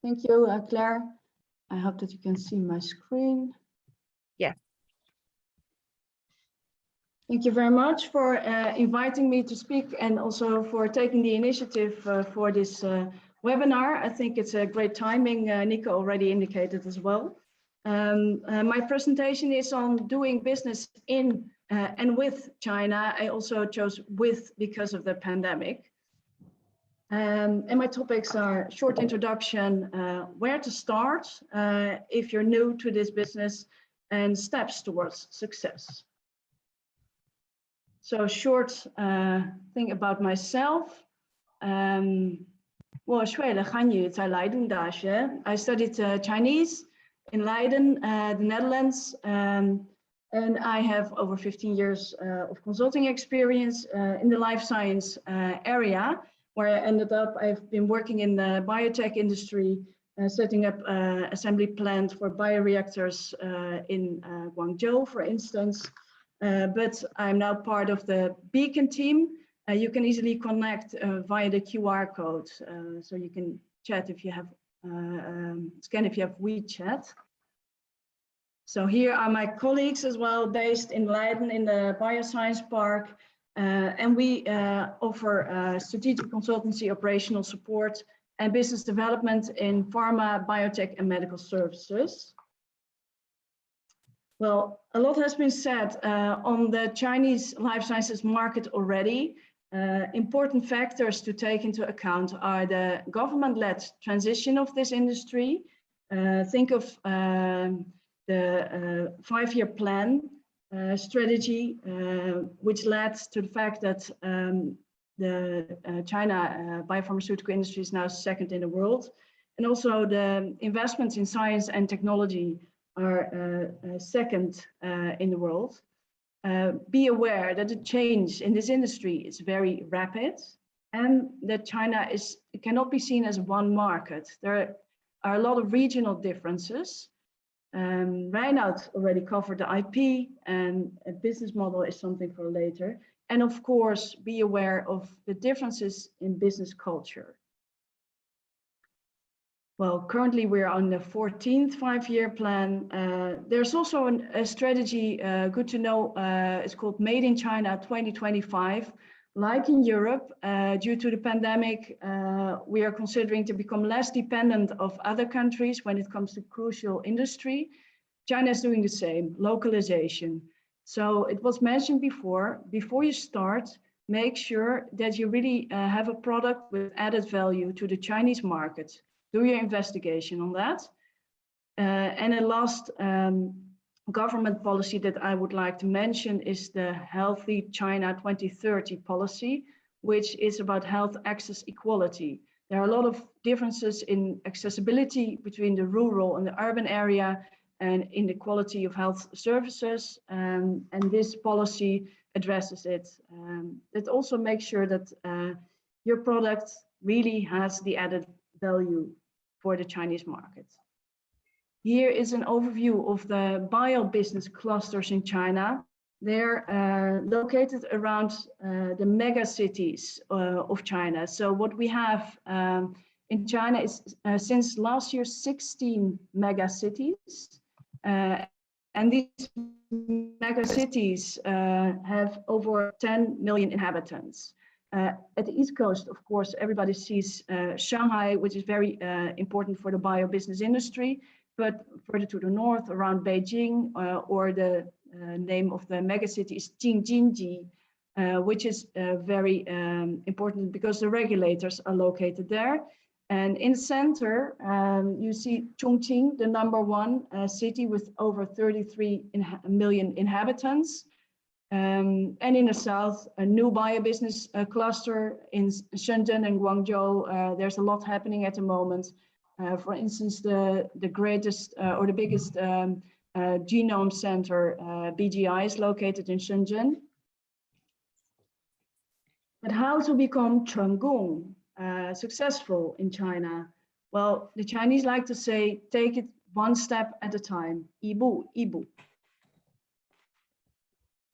Thank you, Claire. I hope that you can see my screen. Yeah. Thank you very much for inviting me to speak and also for taking the initiative for this webinar. I think it's a great timing. Nico already indicated as well. My presentation is on doing business in and with China. I also chose with because of the pandemic. And my topics are short introduction, where to start if you're new to this business, and steps towards success. So short thing about myself. 我学了汉语在莱顿大学. I studied Chinese in Leiden, the Netherlands, and I have over 15 years of consulting experience in the life science area, where I ended up. I've been working in the biotech industry, setting up assembly plant for bioreactors in Guangzhou, for instance. But I'm now part of the Beacon team. You can easily connect via the QR code, so you can chat if you have scan if you have WeChat. So here are my colleagues as well, based in Leiden in the Bioscience Park, and we offer strategic consultancy, operational support, and business development in pharma, biotech, and medical services. Well, a lot has been said on the Chinese life sciences market already. Important factors to take into account are the government-led transition of this industry. Think of the 5-year plan strategy, which led to the fact that the China biopharmaceutical industry is now second in the world. And also the investments in science and technology are second in the world. Be aware that the change in this industry is very rapid, and that China cannot be seen as one market. There are a lot of regional differences. Reinout already covered the IP, and a business model is something for later. And of course, be aware of the differences in business culture. Well, currently we're on the 14th 5-year plan. There's also a strategy, good to know, it's called Made in China 2025. Like in Europe, due to the pandemic, we are considering to become less dependent of other countries when it comes to crucial industry. China is doing the same, localization. So it was mentioned before you start, make sure that you really have a product with added value to the Chinese market. Do your investigation on that. And a last government policy that I would like to mention is the Healthy China 2030 policy, which is about health access equality. There are a lot of differences in accessibility between the rural and the urban area, and in the quality of health services. And this policy addresses it. It also makes sure that your product really has the added value for the Chinese market. Here is an overview of the bio business clusters in China. They're located around the mega cities of China. So what we have in China is since last year 16 mega cities. And these mega cities have over 10 million inhabitants. At the East Coast, of course, everybody sees Shanghai, which is very important for the bio business industry. But further to the north, around Beijing, or the name of the megacity is Jingjinji, which is very important because the regulators are located there. And in the center, you see Chongqing, the #1 city with over 33 million inhabitants. And in the south, a new bio-business cluster in Shenzhen and Guangzhou. There's a lot happening at the moment. For instance, the greatest or the biggest genome center, BGI, is located in Shenzhen. But how to become 成功, successful in China? Well, the Chinese like to say, take it one step at a time, 一步一步.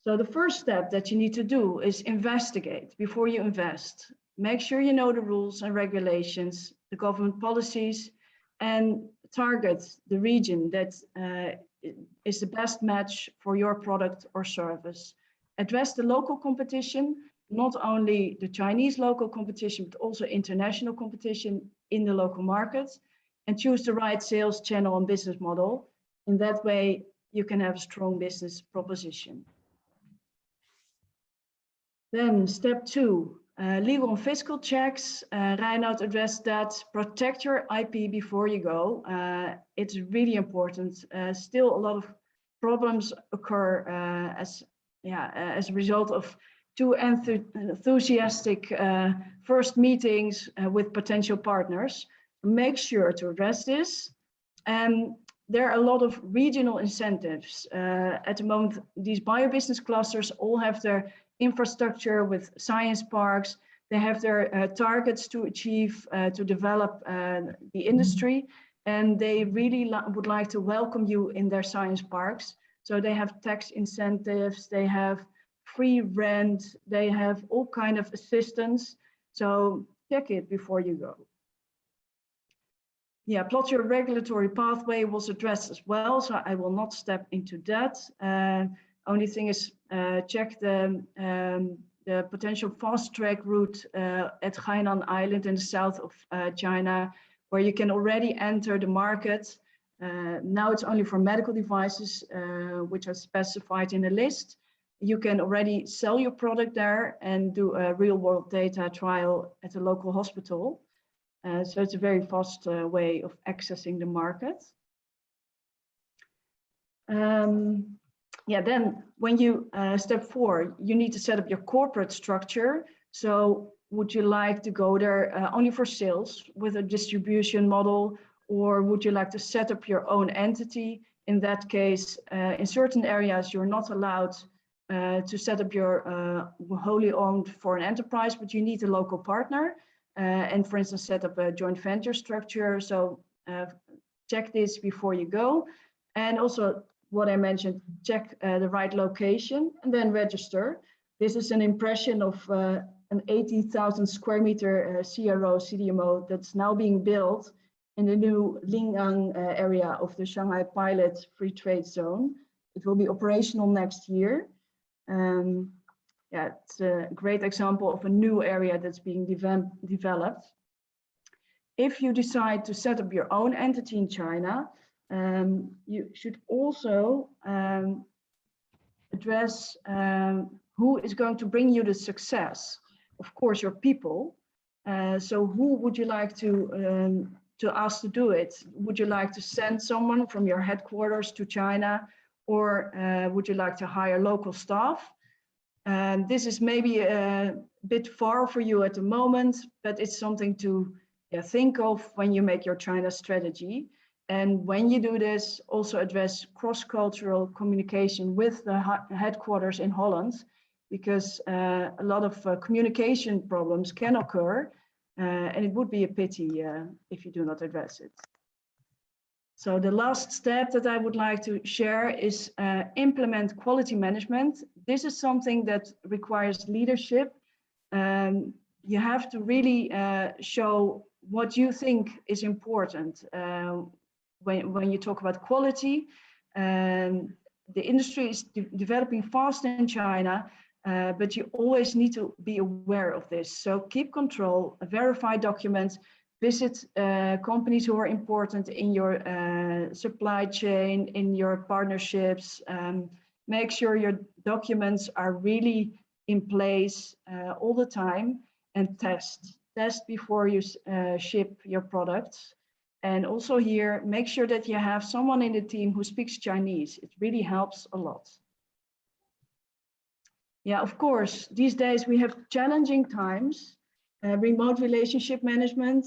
So the first step that you need to do is investigate before you invest. Make sure you know the rules and regulations, the government policies, and target the region that is the best match for your product or service. Address the local competition, not only the Chinese local competition, but also international competition in the local markets, and choose the right sales channel and business model. In that way, you can have a strong business proposition. Then step 2, legal and fiscal checks. Reinout addressed that. Protect your IP before you go. It's really important. Still a lot of problems occur as a result of too enthusiastic first meetings with potential partners. Make sure to address this. There are a lot of regional incentives. At the moment, these bio-business clusters all have their infrastructure with science parks. They have their targets to achieve, to develop the industry, and they really would like to welcome you in their science parks. So they have tax incentives, they have free rent, they have all kind of assistance. So check it before you go. Yeah, plot your regulatory pathway was addressed as well, so I will not step into that. Only thing is check the potential fast track route at Hainan Island in the south of China, where you can already enter the market. Now it's only for medical devices, which are specified in a list. You can already sell your product there and do a real world data trial at a local hospital. So it's a very fast way of accessing the market. Then when you step 4, you need to set up your corporate structure. So would you like to go there only for sales with a distribution model, or would you like to set up your own entity? In that case, in certain areas, you're not allowed to set up your wholly owned foreign enterprise, but you need a local partner. And for instance, set up a joint venture structure. So check this before you go. And also what I mentioned, check the right location and then register. This is an impression of an 80,000 square meter CRO, CDMO that's now being built in the new Lingang area of the Shanghai Pilot Free Trade Zone. It will be operational next year. It's a great example of a new area that's being developed. If you decide to set up your own entity in China, you should also address who is going to bring you the success. Of course, your people. So who would you like to ask to do it? Would you like to send someone from your headquarters to China, or would you like to hire local staff? This is maybe a bit far for you at the moment, but it's something to think of when you make your China strategy. And when you do this, also address cross-cultural communication with the headquarters in Holland, because a lot of communication problems can occur, and it would be a pity if you do not address it. So the last step that I would like to share is implement quality management. This is something that requires leadership. You have to really show what you think is important. When you talk about quality, the industry is developing fast in China, but you always need to be aware of this. So keep control, verify documents, visit companies who are important in your supply chain, in your partnerships. Make sure your documents are really in place all the time, and test before you ship your products. And also here, make sure that you have someone in the team who speaks Chinese. It really helps a lot. Yeah, of course, these days we have challenging times. Remote relationship management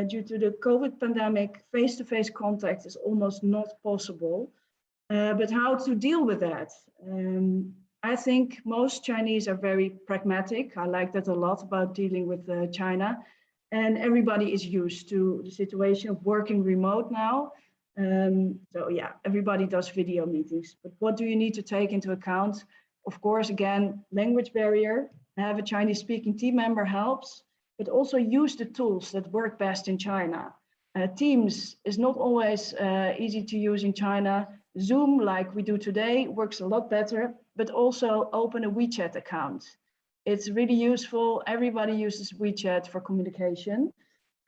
due to the COVID pandemic, face-to-face contact is almost not possible. But how to deal with that? I think most Chinese are very pragmatic. I like that a lot about dealing with China. And everybody is used to the situation of working remote now. So yeah, everybody does video meetings. But what do you need to take into account? Of course, again, language barrier. Have a Chinese speaking team member helps, but also use the tools that work best in China. Teams is not always easy to use in China. Zoom, like we do today, works a lot better, but also open a WeChat account. It's really useful. Everybody uses WeChat for communication.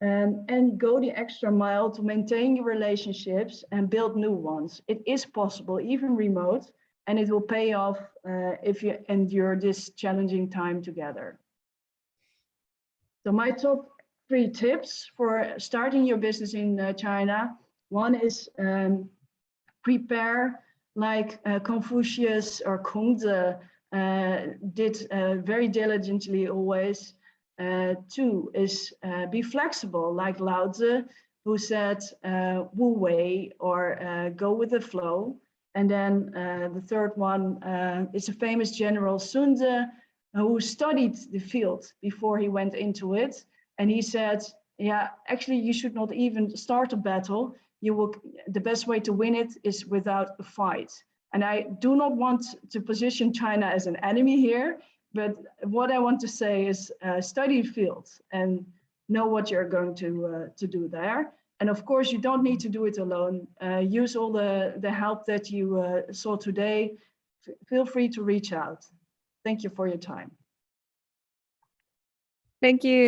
And go the extra mile to maintain your relationships and build new ones. It is possible, even remote, and it will pay off if you endure this challenging time together. So my top 3 tips for starting your business in China. One is prepare, like Confucius or Kongzi did very diligently always. 2 is be flexible, like Lao Tzu, who said wu wei, or go with the flow. And then the third one is a famous general, Sun Tzu, who studied the field before he went into it. And he said, yeah, actually, you should not even start a battle. The best way to win it is without a fight. And I do not want to position China as an enemy here, but what I want to say is study fields and know what you're going to do there. And of course, you don't need to do it alone. Use all the help that you saw today. Feel free to reach out. Thank you for your time. Thank you.